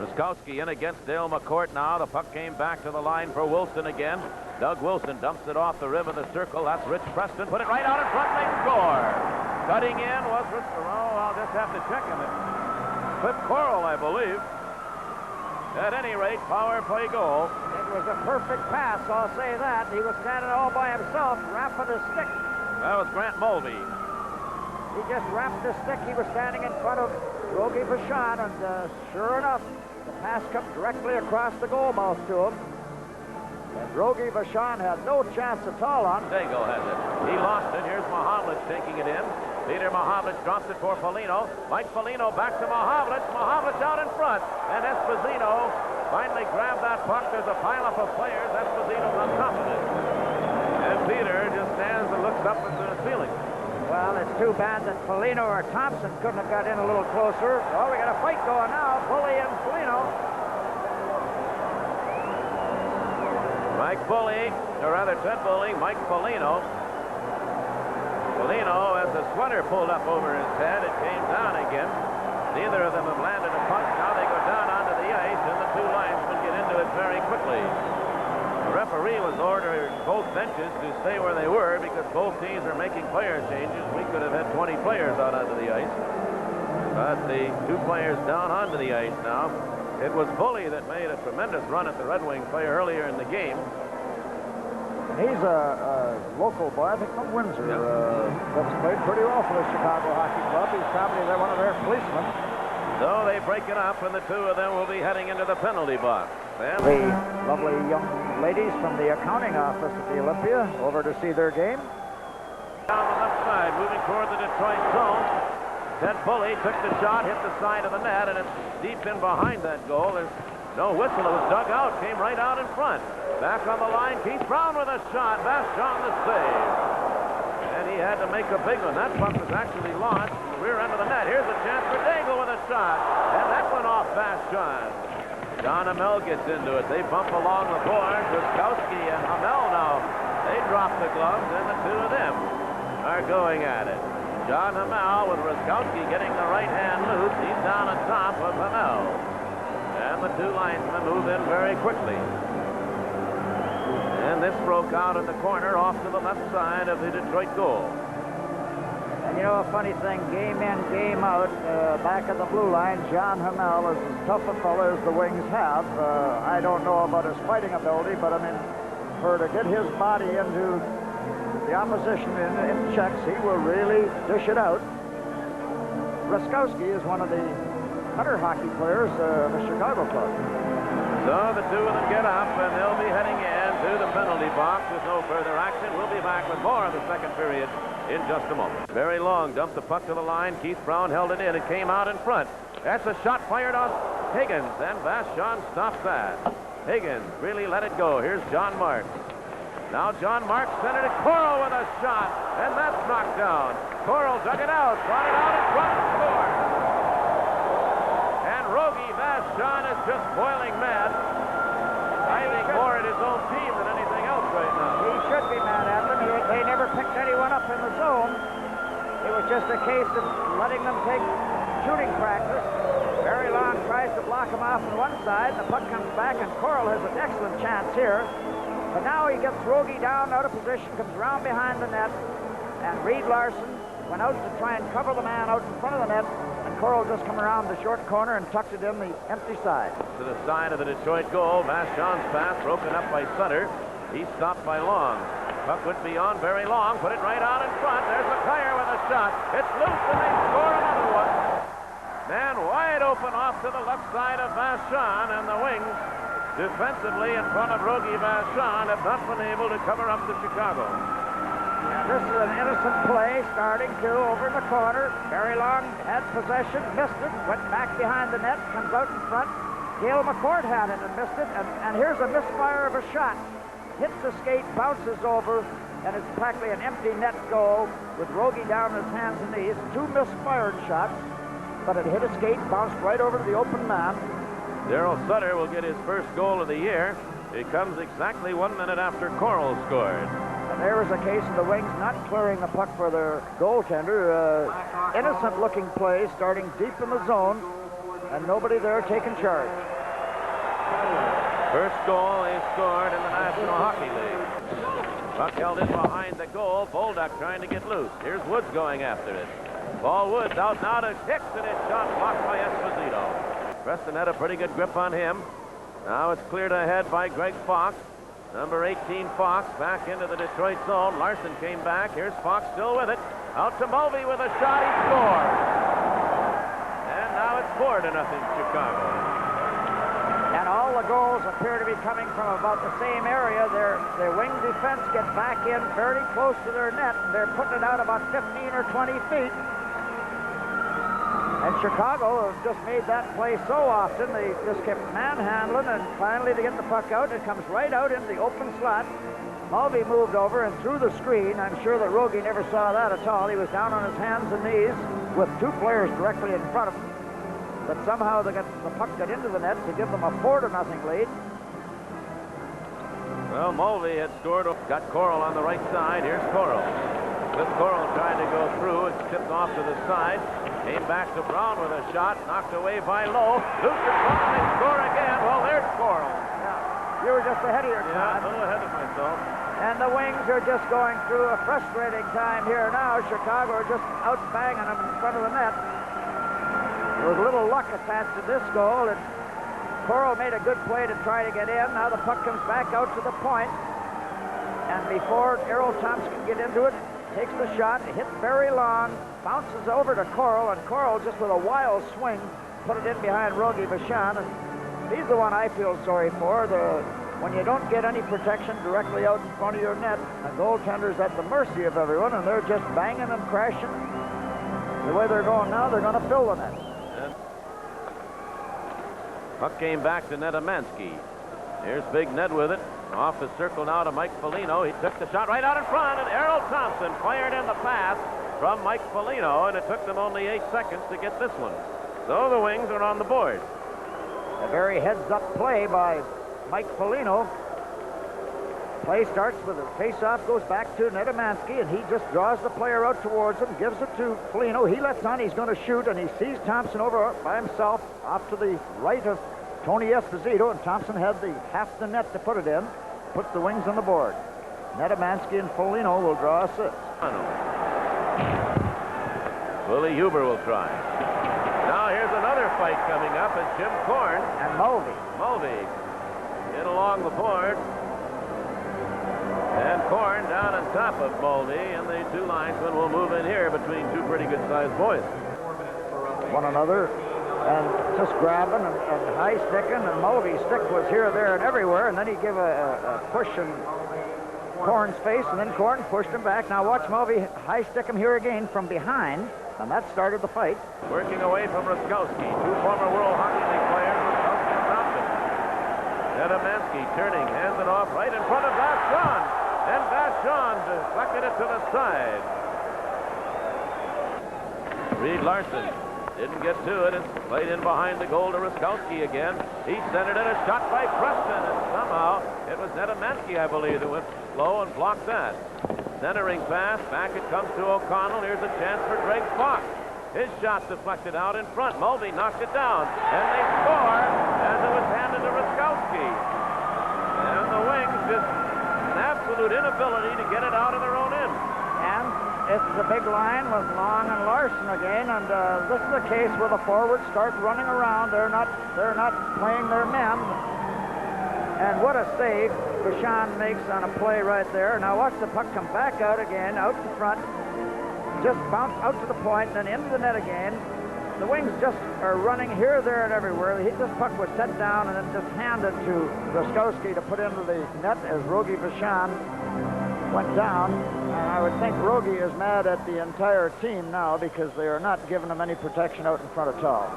Ruskowski in against Dale McCourt now. The puck came back to the line for Wilson again. Doug Wilson dumps it off the rim of the circle. That's Rich Preston. Put it right out in front. They score. Cutting in was Rich. Oh, I'll just have to check on it. Cliff Koroll, I believe. At any rate, power play goal. It was a perfect pass, I'll say that. He was standing all by himself, wrapping his stick. That was Grant Mulvey. He just wrapped his stick. He was standing in front of Rogie Vachon, and sure enough, the pass comes directly across the goal mouth to him. And Rogie Vachon had no chance at all on. Dago has it. He lost it. Here's Mahavlich taking it in. Peter Mahavlich drops it for Foligno. Mike Foligno back to Mahavlich. Mahavlich out in front. And Esposito finally grabbed that puck. There's a pileup of players. Esposito's on top of it. And Peter just stands and looks up into the ceiling. Well, it's too bad that Foligno or Thompson couldn't have got in a little closer. Oh, we got a fight going now. Bully and Foligno. Mike Bully, or rather Ted Bully, Mike Foligno. Foligno has the sweater pulled up over his head. It came down again. Neither of them have landed a puck. Now they go down onto the ice, and the two linesmen get into it very quickly. The referee was ordering both benches to stay where they were because both teams are making player changes. We could have had 20 players out onto the ice. But the two players down onto the ice now. It was Bully that made a tremendous run at the Red Wing play earlier in the game. He's a local boy, I think from Windsor. That's played pretty well for the Chicago Hockey Club. He's probably one of their policemen. So they break it up, and the two of them will be heading into the penalty box. And the lovely young ladies from the accounting office at the Olympia over to see their game. Down the left side, moving toward the Detroit zone. Ted Bully took the shot, hit the side of the net, and it's deep in behind that goal. There's no whistle. It was dug out, came right out in front. Back on the line, Keith Brown with a shot. Vachon the save. And he had to make a big one. That puck was actually launched from the rear end of the net. Here's a chance for Daigle with a shot. And that went off Vachon. John Hamel gets into it. They bump along the boards. Ruskowski and Hamel now. They drop the gloves, and the two of them are going at it. John Hamel with Ruskowski getting the right hand loose. He's down on top of Hamel. And the two linesmen move in very quickly. And this broke out in the corner off to the left side of the Detroit goal. And you know, a funny thing, game in, game out, back at the blue line, John Hamel is as tough a fellow as the Wings have. I don't know about his fighting ability, but I mean, for to get his body into the opposition in checks, he will really dish it out. Ruskowski is one of the better hockey players of the Chicago club. So the two of them get up, and they'll be heading in to the penalty box with no further action. We'll be back with more of the second period in just a moment. Very Long dumped the puck to the line. Keith Brown held it in. It came out in front. That's a shot fired on Higgins, and Vachon stops that. Higgins really let it go. Here's John Marks. Now John Marks sent it to Koroll with a shot, and that's knocked down. Koroll dug it out, brought it out in front, and scored. And Rogie Vachon is just boiling mad. I think more at his own team than anything else right now. He should be mad at them. They never picked anyone up in the zone. It was just a case of letting them take shooting practice. Very Long tries to block him off on one side, and the puck comes back, and Koroll has an excellent chance here. But now he gets Rogie down, out of position, comes around behind the net, and Reed Larson went out to try and cover the man out in front of the net, and Koroll just come around the short corner and tucked it in the empty side. To the side of the Detroit goal, Vachon's pass broken up by Sutter. He's stopped by Long. Puck would be on very Long, put it right out in front. There's McCuyer with a shot. It's loose, and they score another one. Man wide open off to the left side of Vachon, and the Wings defensively in front of Rogie Vachon have not been able to cover up the Chicago. And this is an innocent play, starting to over in the corner. Very Long had possession, missed it, went back behind the net, comes out in front. Gale McCourt had it and missed it, and here's a misfire of a shot. Hits the skate, bounces over, and it's practically an empty net goal with Rogie down on his hands and knees. Two misfired shots, but it hit a skate, bounced right over to the open man. Darryl Sutter will get his first goal of the year. It comes exactly 1 minute after Koroll scored. And there was a case of the Wings not clearing the puck for their goaltender. Innocent-looking play starting deep in the zone. and nobody there taking charge. First goal is scored in the National Hockey League. Puck held in behind the goal. Bolduc trying to get loose. Here's Woods going after it. Paul Woods out now to Hicks, and it's shot blocked by Esposito. Preston had a pretty good grip on him. Now it's cleared ahead by Greg Fox. Number 18, Fox, back into the Detroit zone. Larson came back. Here's Fox still with it. Out to Mulvey with a shot. He scores. And now it's 4-0 Chicago. And all the goals appear to be coming from about the same area. Their wing defense gets back in very close to their net. They're putting it out about 15 or 20 feet. And Chicago has just made that play so often. They just kept manhandling, and finally to get the puck out, it comes right out in the open slot. Mulvey moved over and threw the screen. I'm sure that Rogie never saw that at all. He was down on his hands and knees with two players directly in front of him. But somehow the puck got into the net to give them a 4-0 lead. Well, Mulvey had scored, got Koroll on the right side. Here's Koroll. Cliff Koroll tried to go through. It's tipped off to the side. Came back to Brown with a shot, knocked away by Lowe. Loose it, they score again. Well, there's Koroll. Yeah, you were just ahead of your time. Yeah, a little ahead of myself. And the Wings are just going through a frustrating time here now. Chicago are just out-banging them in front of the net. There was a little luck attached to this goal, and Koroll made a good play to try to get in. Now the puck comes back out to the point, and before Errol Thompson can get into it, takes the shot, hits very long, bounces over to Koroll, and Koroll just with a wild swing put it in behind Rogie Vachon, and he's the one I feel sorry for. When you don't get any protection directly out in front of your net, the goaltender's at the mercy of everyone, and they're just banging and crashing. The way they're going now, they're going to fill the net. Puck came back to Netamansky. Here's Big Ned with it. Off the circle now to Mike Foligno. He took the shot right out in front, and Errol Thompson fired in the pass from Mike Foligno, and it took them only 8 seconds to get this one. So the Wings are on the board. A very heads-up play by Mike Foligno. Play starts with a face-off, goes back to Netamansky, and he just draws the player out towards him, gives it to Foligno. He lets on, he's going to shoot, and he sees Thompson over by himself off to the right of Tony Esposito, and Thompson had the half the net to put it in, puts the Wings on the board. Netamansky and Foligno will draw assists. Willie Huber will try. Now here's another fight coming up as Jim Korn and Mulvey in along the board. And Korn down on top of Mulvey, and the two linesmen will move in here between two pretty good-sized boys. One another, and just grabbing and high-sticking, and Mulvey's stick was here, there, and everywhere, and then he gave a push in Korn's face, and then Korn pushed him back. Now watch Mulvey high-stick him here again from behind, and that started the fight. Working away from Ruskowski, two former World Hockey League players, Ruskowski and Thompson. Netamansky turning, hands it off right in front of Vachon. And Vachon deflected it to the side. Reed Larson didn't get to it. It's played in behind the goal to Ruskowski again. He sent it in, a shot by Preston, and somehow it was Netamansky, I believe, that went slow and blocked that. Centering pass, back it comes to O'Connell. Here's a chance for Greg Fox. His shot deflected out in front. Mulvey knocked it down, and they score as it was handed to Ruskowski. And the Wings just an absolute inability to get it out of their own end. And it's the big line with Long and Larson again, and this is a case where the forwards start running around. They're not playing their men. And what a save Vachon makes on a play right there. Now watch the puck come back out again, out in front. Just bounce out to the point, then into the net again. The Wings just are running here, there, and everywhere. This puck was set down and then just handed to Ruskowski to put into the net as Rogie Vachon went down. And I would think Rogie is mad at the entire team now because they are not giving him any protection out in front of Tall.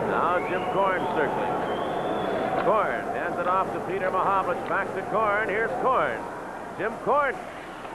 Now Jim Korn circling. Korn hands it off to Peter Mahavlich. Back to Korn. Here's Korn. Jim Korn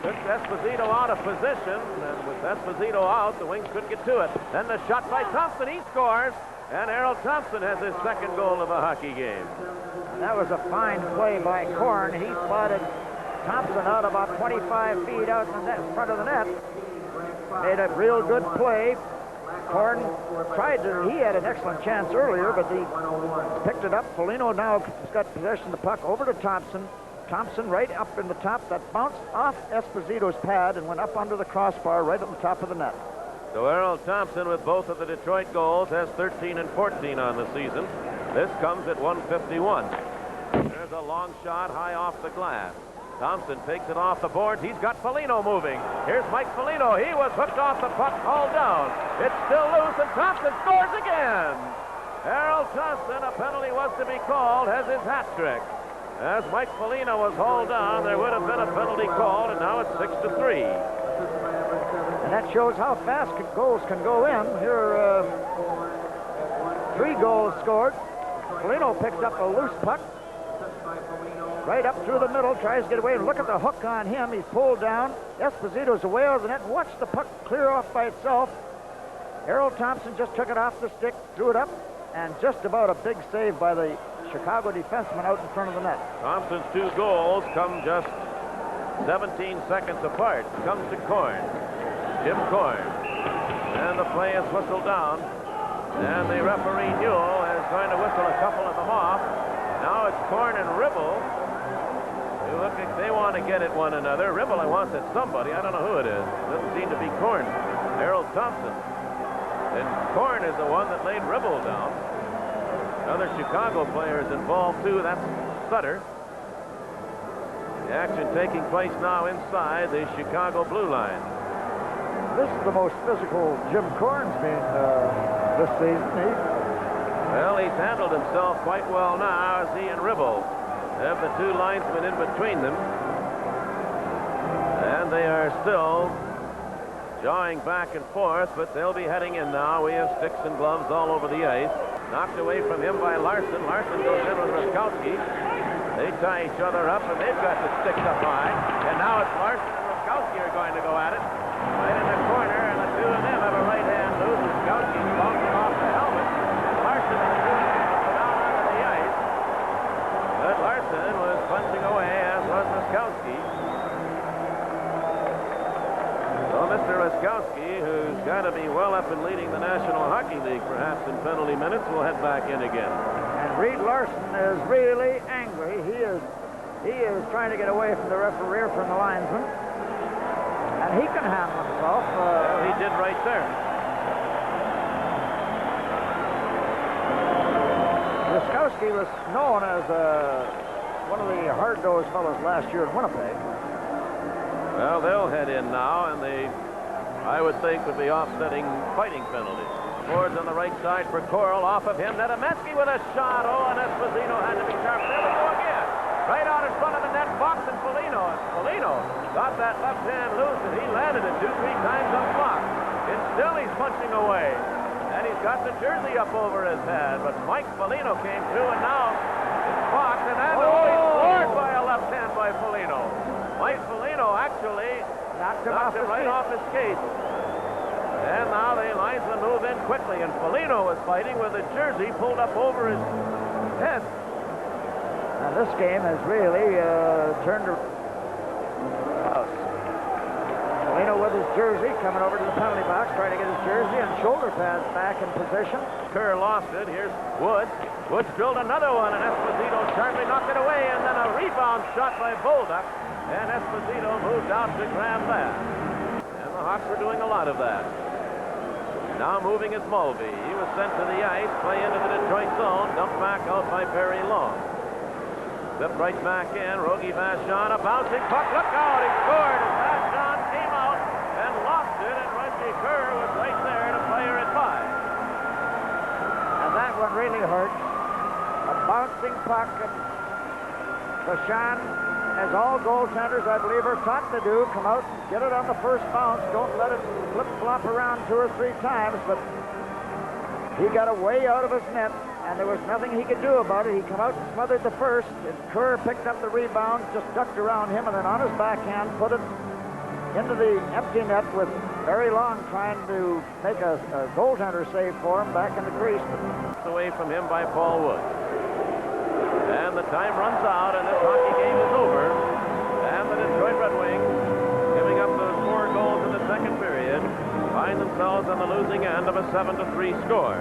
took Esposito out of position, and with Esposito out, the Wings couldn't get to it. Then the shot by Thompson, he scores, and Errol Thompson has his second goal of the hockey game. That was a fine play by Korn. He spotted Thompson out about 25 feet out in the net, in front of the net. Made a real good play. Korn tried to, he had an excellent chance earlier, but he picked it up. Foligno now has got possession of the puck over to Thompson. Thompson right up in the top. That bounced off Esposito's pad and went up under the crossbar right at the top of the net. So Errol Thompson, with both of the Detroit goals, has 13 and 14 on the season. This comes at 1:51. There's a long shot high off the glass. Thompson takes it off the boards. He's got Foligno moving. Here's Mike Foligno. He was hooked off the puck, hauled down. It's still loose, and Thompson scores again. Errol Thompson, a penalty was to be called, has his hat trick. As Mike Foligno was hauled down, there would have been a penalty called, and now it's 6-3. And that shows how fast goals can go in. Here are 3 goals scored. Foligno picked up a loose puck. Right up through the middle, tries to get away. Look at the hook on him. He's pulled down. Esposito's away out of the net. Watch the puck clear off by itself. Errol Thompson just took it off the stick, threw it up, and just about a big save by the Chicago defenseman out in front of the net. Thompson's 2 goals come just 17 seconds apart. Comes to Korn. Jim Korn. And the play is whistled down. And the referee, Newell, is going to whistle a couple of them off. Now it's Korn and Ribble. They look like they want to get at one another. Ribble wants at somebody. I don't know who it is. Doesn't seem to be Korn. Errol Thompson. And Korn is the one that laid Ribble down. Another Chicago player is involved too. That's Sutter. The action taking place now inside the Chicago blue line. This is the most physical Jim Korn's been this season. Well, he's handled himself quite well now as he and Ribble have the 2 linesmen in between them. And they are still jawing back and forth, but they'll be heading in now. We have sticks and gloves all over the ice. Knocked away from him by Larson. Larson goes in with Ruskowski. They tie each other up, and they've got the sticks up high. And now it's Larson and Ruskowski are going to go at it. Right in the corner, and the 2 of them have a right hand loose. Ruskowski's bouncing off the helmet. And Larson is down onto the ice. But Larson was punching away, as was Ruskowski. So Mr. Ruskowski, who's got to be well up and leading the National Hockey League, perhaps in penalty minutes, will head back in again. And Reed Larson is really angry. He is trying to get away from the referee, from the linesman. And he can handle himself. Well, he did right there. Ruskowski was known as one of the hard-nosed fellows last year in Winnipeg. Well, they'll head in now, and they, I would think, would be offsetting fighting penalties. Boards on the right side for Koroll. Off of him, Nedemetsky with a shot. Oh, and Esposito had to be sharp. There we go again. Right out in front of the net, Fox and Foligno. Foligno got that left hand loose, and he landed it 2-3 times on Fox. And still he's punching away. And he's got the jersey up over his head. But Mike Foligno came through, and now it's Fox. And then he's scored by a left hand by Foligno. Mike Foligno actually knocked him right off his skate. And now the linesmen move in quickly, and Foligno was fighting with a jersey pulled up over his head. Now this game has really turned around. Foligno with his jersey coming over to the penalty box, trying to get his jersey and shoulder pads back in position. Kerr lost it. Here's Woods. Woods drilled another one, and Esposito sharply knocked it away, and then a rebound shot by Bolduc, and Esposito moved out to grab that. And the Hawks were doing a lot of that. Now moving is Mulvey. He was sent to the ice, play into the Detroit zone, dumped back out by Barry Long. Step right back in, Rogie Vachon, a bouncing puck, look out, he scored, and Vachon came out and lost it, and Reggie Kerr was right there to play her at 5. And that one really hurt. A bouncing puck, and Vachon, as all goaltenders, I believe, are taught to do, come out, get it on the first bounce, don't let it flip-flop around 2 or 3 times, but he got away out of his net, and there was nothing he could do about it. He come out and smothered the first, and Kerr picked up the rebound, just ducked around him, and then on his backhand put it into the empty net with Barry Long trying to make a goaltender save for him back in the crease. Away from him by Paul Woods. And the time runs out, and this hockey game is over. And the Detroit Red Wings, giving up those 4 goals in the second period, find themselves on the losing end of a 7-3 score.